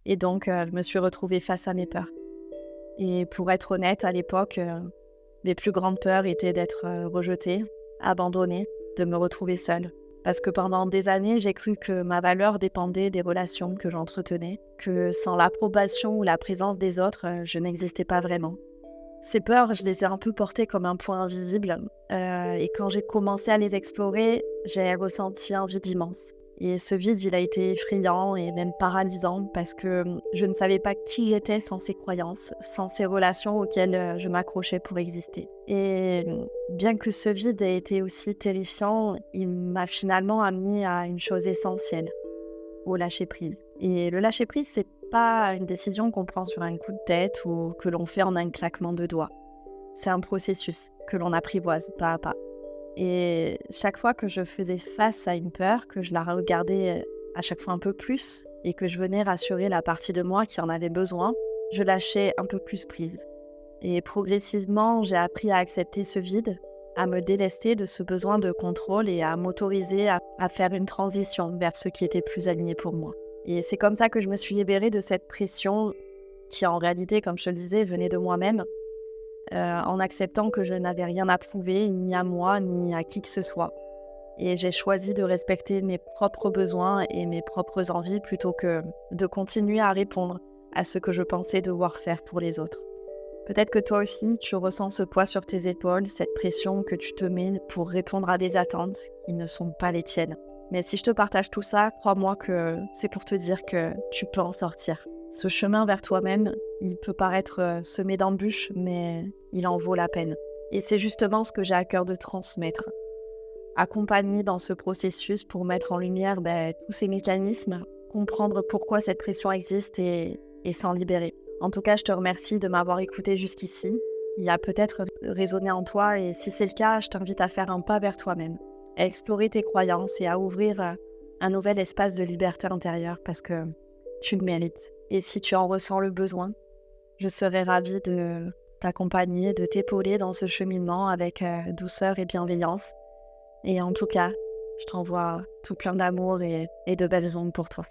Et donc, je me suis retrouvée face à mes peurs. Et pour être honnête, à l'époque, mes plus grandes peurs étaient d'être rejetée, abandonnée, de me retrouver seule. Parce que pendant des années, j'ai cru que ma valeur dépendait des relations que j'entretenais, que sans l'approbation ou la présence des autres, je n'existais pas vraiment. Ces peurs, je les ai un peu portées comme un point invisible. Et quand j'ai commencé à les explorer, j'ai ressenti un vide immense. Et ce vide, il a été effrayant et même paralysant parce que je ne savais pas qui j'étais sans ces croyances, sans ces relations auxquelles je m'accrochais pour exister. Et bien que ce vide ait été aussi terrifiant, il m'a finalement amené à une chose essentielle, au lâcher-prise. Et le lâcher-prise, c'est pas une décision qu'on prend sur un coup de tête ou que l'on fait en un claquement de doigts. C'est un processus que l'on apprivoise pas à pas. Et chaque fois que je faisais face à une peur, que je la regardais à chaque fois un peu plus et que je venais rassurer la partie de moi qui en avait besoin, je lâchais un peu plus prise. Et progressivement, j'ai appris à accepter ce vide, à me délester de ce besoin de contrôle et à m'autoriser à faire une transition vers ce qui était plus aligné pour moi. Et c'est comme ça que je me suis libérée de cette pression qui, en réalité, comme je te le disais, venait de moi-même, en acceptant que je n'avais rien à prouver, ni à moi, ni à qui que ce soit. Et j'ai choisi de respecter mes propres besoins et mes propres envies plutôt que de continuer à répondre à ce que je pensais devoir faire pour les autres. Peut-être que toi aussi, tu ressens ce poids sur tes épaules, cette pression que tu te mets pour répondre à des attentes qui ne sont pas les tiennes. Mais si je te partage tout ça, crois-moi que c'est pour te dire que tu peux en sortir. Ce chemin vers toi-même, il peut paraître semé d'embûches, mais il en vaut la peine. Et c'est justement ce que j'ai à cœur de transmettre. Accompagner dans ce processus pour mettre en lumière tous ces mécanismes, comprendre pourquoi cette pression existe et s'en libérer. En tout cas, je te remercie de m'avoir écouté jusqu'ici. Il a peut-être résonné en toi et si c'est le cas, je t'invite à faire un pas vers toi-même, à explorer tes croyances et à ouvrir un nouvel espace de liberté intérieure parce que tu le mérites. Et si tu en ressens le besoin, je serai ravie de t'accompagner, de t'épauler dans ce cheminement avec douceur et bienveillance. Et en tout cas, je t'envoie tout plein d'amour et de belles ondes pour toi.